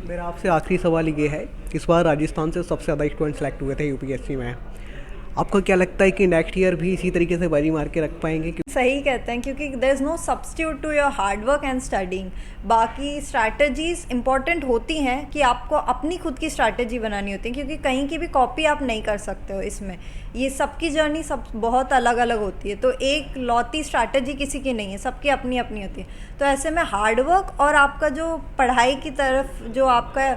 मेरा आपसे आखिरी सवाल ये है, इस बार राजस्थान से सबसे ज़्यादा स्टूडेंट सेलेक्ट हुए थे यूपीएससी में। आपको क्या लगता है कि नेक्स्ट ईयर भी इसी तरीके से बाजी मार के रख पाएंगे? सही कहते हैं, क्योंकि there is no substitute to your hard work and studying. बाकी स्ट्रैटेजीज इंपॉर्टेंट होती हैं कि आपको अपनी खुद की स्ट्रैटेजी बनानी होती है, क्योंकि कहीं की भी कॉपी आप नहीं कर सकते हो। इसमें ये सबकी जर्नी सब बहुत अलग अलग होती है, तो एक लौती स्ट्रैटेजी किसी की नहीं है, सबकी अपनी अपनी होती है। तो ऐसे में हार्ड वर्क और आपका जो पढ़ाई की तरफ जो आपका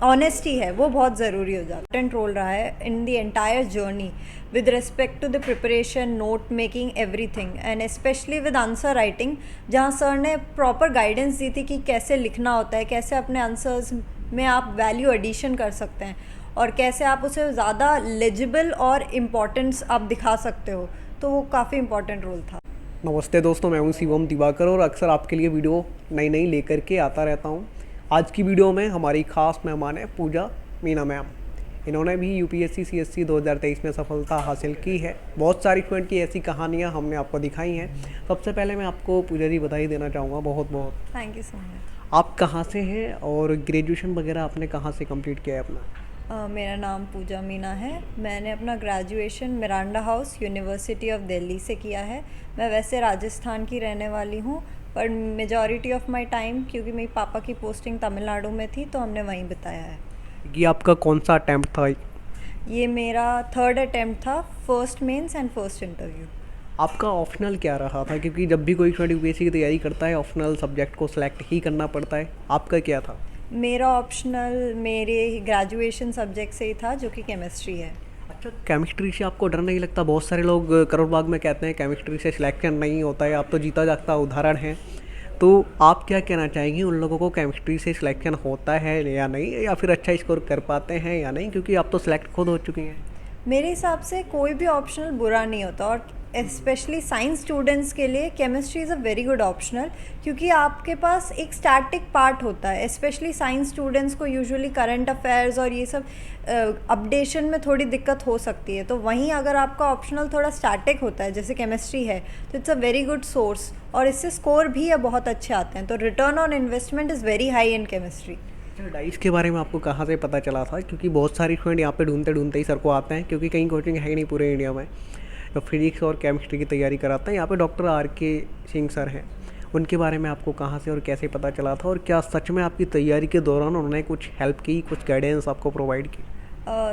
ऑनेस्टी है वो बहुत ज़रूरी हो जाता है। इम्पोर्टेंट रोल रहा है in the entire journey with respect to the preparation, note making, everything, and especially with answer writing, जहाँ सर ने प्रॉपर गाइडेंस दी थी कि कैसे लिखना होता है, कैसे अपने आंसर्स में आप वैल्यू एडिशन कर सकते हैं और कैसे आप उसे ज़्यादा लेजिबल और इम्पॉर्टेंस आप दिखा सकते हो। तो वो काफ़ी इम्पॉर्टेंट रोल था। नमस्ते दोस्तों, मैं हूं शिवम दिवाकर और अक्सर आपके लिए वीडियो नई नई लेकर के आता रहता हूं। आज की वीडियो में हमारी खास मेहमान है पूजा मीना मैम। इन्होंने भी यूपीएससी सीएससी 2023 में सफलता हासिल की है। बहुत सारी स्टूडेंट की ऐसी कहानियां हमने आपको दिखाई हैं। सबसे पहले मैं आपको पूजा जी बधाई देना चाहूँगा, बहुत बहुत थैंक यू सो मच। आप कहाँ से हैं और ग्रेजुएशन वगैरह आपने कहाँ से कंप्लीट किया है अपना? मेरा नाम पूजा मीना है। मैंने अपना graduation Miranda house university of Delhi से किया है। मैं वैसे राजस्थान की रहने वाली हूँ, पर मेजॉरिटी ऑफ माय टाइम, क्योंकि मेरी पापा की पोस्टिंग तमिलनाडु में थी, तो हमने वहीं बिताया है। ये आपका कौन सा अटैम्प्ट था? ये मेरा थर्ड अटेम्प्ट था, first mains and first interview. आपका ऑप्शनल क्या रहा था? क्योंकि जब भी कोई स्टूडेंट यूपीएससी की तैयारी करता है ऑप्शनल सब्जेक्ट को सिलेक्ट ही करना पड़ता है। आपका क्या था? मेरा ऑप्शनल मेरे ग्रेजुएशन सब्जेक्ट से ही था, जो कि केमिस्ट्री है। अच्छा, केमिस्ट्री से आपको डर नहीं लगता? बहुत सारे लोग करोड़ बाग में कहते हैं केमिस्ट्री से सिलेक्शन नहीं होता है। आप तो जीता जागता उदाहरण हैं, तो आप क्या कहना चाहेंगे उन लोगों को, केमिस्ट्री से सिलेक्शन होता है या नहीं, या फिर अच्छा स्कोर कर पाते हैं या नहीं, क्योंकि आप तो सिलेक्ट खुद हो चुकी हैं? मेरे हिसाब से कोई भी ऑप्शनल बुरा नहीं होता, और स्पेशली साइंस स्टूडेंट्स के लिए chemistry is a very good optional, क्योंकि आपके पास एक स्टैटिक पार्ट होता है। स्पेशली साइंस स्टूडेंट्स को यूजुअली करंट अफेयर्स और ये सब अपडेशन में थोड़ी दिक्कत हो सकती है। तो वहीं अगर आपका ऑप्शनल थोड़ा स्टैटिक होता है, जैसे केमिस्ट्री है, तो it's a very good source, और इससे स्कोर भी बहुत अच्छे आते हैं। तो return on investment is very high in chemistry. Dice के बारे में आपको कहाँ से पता चला था? क्योंकि बहुत सारी स्टूडेंट यहाँ पे ढूंढते ढूंढते ही सर को आते हैं, क्योंकि कहीं कोचिंग है ही नहीं पूरे इंडिया में तो फिजिक्स और केमिस्ट्री की तैयारी कराते हैं। यहाँ पे डॉक्टर आर.के. सिंह सर हैं, उनके बारे में आपको कहाँ से और कैसे पता चला था? और क्या सच में आपकी तैयारी के दौरान उन्होंने कुछ हेल्प की, कुछ गाइडेंस आपको प्रोवाइड की?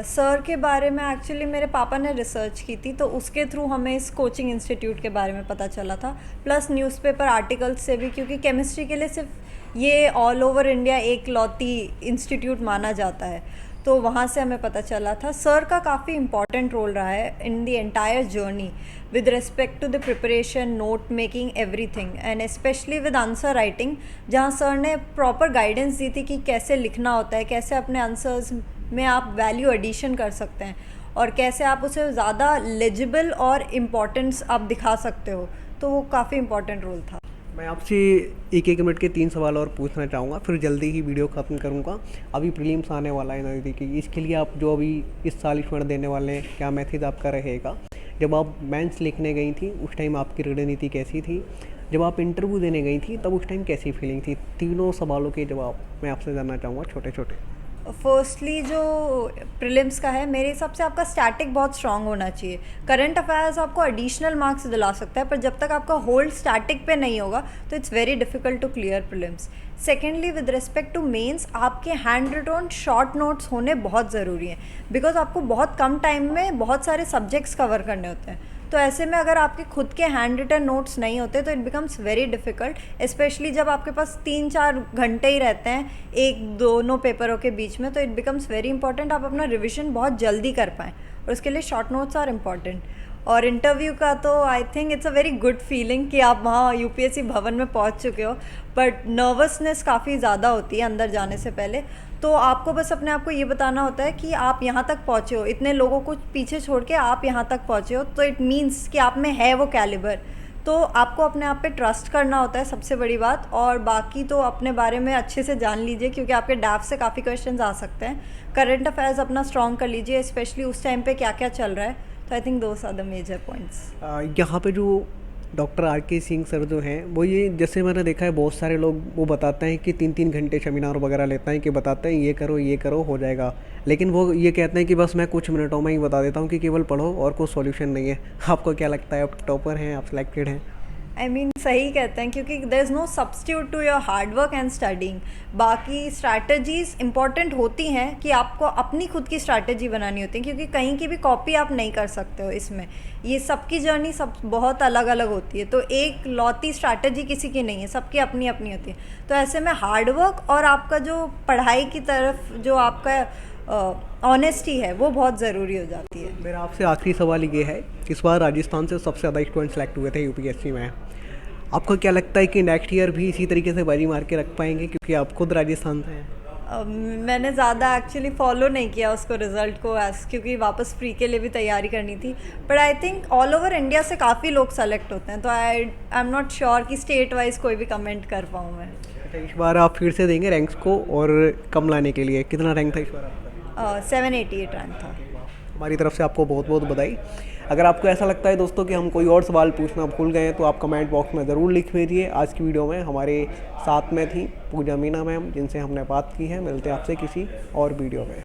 सर के बारे में एक्चुअली मेरे पापा ने रिसर्च की थी, तो उसके थ्रू हमें इस कोचिंग इंस्टीट्यूट के बारे में पता चला था, प्लस न्यूज़पेपर आर्टिकल्स से भी, क्योंकि केमिस्ट्री के लिए सिर्फ ये ऑल ओवर इंडिया एक लौती इंस्टीट्यूट माना जाता है। तो वहाँ से हमें पता चला था। सर का काफ़ी इंपॉर्टेंट रोल रहा है in the entire journey with respect to the preparation, note making, everything, and specially with answer writing, जहाँ सर ने प्रॉपर गाइडेंस दी थी कि कैसे लिखना होता है, कैसे अपने आंसर्स में आप वैल्यू एडिशन कर सकते हैं और कैसे आप उसे ज़्यादा लेजिबल और इम्पॉर्टेंस आप दिखा सकते हो। तो वो काफ़ी इम्पॉर्टेंट रोल था। मैं आपसे एक एक मिनट के 3 सवाल और पूछना चाहूँगा, फिर जल्दी ही वीडियो ख़त्म करूँगा। अभी प्रीलिम्स आने वाला है नज़दीकी, इसके लिए आप जो अभी इस साल स्टूडेंट देने वाले हैं, क्या मेथड आपका रहेगा? जब आप मेंस लिखने गई थी उस टाइम आपकी रणनीति कैसी थी? जब आप इंटरव्यू देने गई थी तब उस टाइम कैसी फीलिंग थी? तीनों सवालों के जवाब मैं आपसे जानना चाहूँगा, छोटे छोटे। फर्स्टली जो प्रीलिम्स का है, मेरे हिसाब से आपका स्टैटिक बहुत स्ट्रांग होना चाहिए। करंट अफेयर्स आपको एडिशनल मार्क्स दिला सकता है, पर जब तक आपका होल्ड स्टैटिक पे नहीं होगा तो it's very difficult to clear prelims. Secondly, with respect to mains, आपके हैंड रिटन शॉर्ट नोट्स होने बहुत ज़रूरी हैं, बिकॉज आपको बहुत कम टाइम में बहुत सारे सब्जेक्ट्स कवर करने होते हैं। तो ऐसे में अगर आपके खुद के हैंड रिटन नोट्स नहीं होते तो it becomes very difficult, specially जब आपके पास 3-4 घंटे ही रहते हैं एक दोनों पेपरों के बीच में। तो इट बिकम्स वेरी इंपॉर्टेंट आप अपना रिविजन बहुत जल्दी कर पाएँ, और उसके लिए शॉर्ट नोट्स आर इम्पॉर्टेंट। और इंटरव्यू का तो I think it's a very good feeling कि आप वहाँ यूपीएससी भवन में पहुँच चुके हो, बट नर्वसनेस काफ़ी ज़्यादा होती है अंदर जाने से पहले। तो आपको बस अपने आप को ये बताना होता है कि आप यहाँ तक पहुँचे हो, इतने लोगों को पीछे छोड़ के आप यहाँ तक पहुँचे हो, तो इट मीन्स कि आप में है वो कैलिबर। तो आपको अपने आप पे ट्रस्ट करना होता है, सबसे बड़ी बात। और बाकी तो अपने बारे में अच्छे से जान लीजिए, क्योंकि आपके डैफ से काफ़ी क्वेश्चंस आ सकते हैं। करंट अफेयर्स अपना स्ट्रॉन्ग कर लीजिए, स्पेशली उस टाइम पे क्या क्या चल रहा है। तो I think those are the major points. यहाँ पे जो डॉक्टर आर के सिंह सर जो हैं वो ये जैसे मैंने देखा है बहुत सारे लोग वो बताते हैं कि 3-3 घंटे सेमिनार वगैरह लेते हैं कि बताते हैं ये करो हो जाएगा, लेकिन वो ये कहते हैं कि बस मैं कुछ मिनटों में ही बता देता हूँ कि केवल पढ़ो और कोई सॉल्यूशन नहीं है। आपको क्या लगता है, आप टॉपर हैं, आप सिलेक्टेड हैं? आई मीन सही कहते हैं, क्योंकि there is no substitute to your hard work and studying. बाकी स्ट्रैटेजीज इंपॉर्टेंट होती हैं कि आपको अपनी खुद की स्ट्रैटेजी बनानी होती है, क्योंकि कहीं की भी कॉपी आप नहीं कर सकते हो। इसमें ये सबकी जर्नी सब बहुत अलग अलग होती है, तो एक लौती स्ट्रैटेजी किसी की नहीं है, सबकी अपनी अपनी होती है। तो ऐसे में हार्ड वर्क और आपका जो पढ़ाई की तरफ जो आपका ऑनेस्टी है वो बहुत ज़रूरी हो जाती है। मेरा आपसे आखिरी सवाल ये है, इस बार राजस्थान से सबसे ज़्यादा स्टूडेंट सेलेक्ट हुए थे यूपीएससी में। आपको क्या लगता है कि नेक्स्ट ईयर भी इसी तरीके से बाजी मार के रख पाएंगे, क्योंकि आप खुद राजस्थान से हैं? मैंने ज़्यादा एक्चुअली फॉलो नहीं किया उसको, रिज़ल्ट को, क्योंकि वापस प्री के लिए भी तैयारी करनी थी। But I think all over India से काफ़ी लोग सेलेक्ट होते हैं, तो आई एम नॉट श्योर कि स्टेट वाइज कोई भी कमेंट कर पाऊँ मैं। इस बार आप फिर से देंगे रैंक्स को, और कम लाने के लिए कितना रैंक था इस बार आपका? 788 रैंक था। हमारी तरफ से आपको बहुत बहुत बधाई। अगर आपको ऐसा लगता है दोस्तों कि हम कोई और सवाल पूछना भूल गए हैं तो आप कमेंट बॉक्स में ज़रूर लिख भेजिए। आज की वीडियो में हमारे साथ में थी पूजा मीना मैम, जिनसे हमने बात की है। मिलते हैं आपसे किसी और वीडियो में।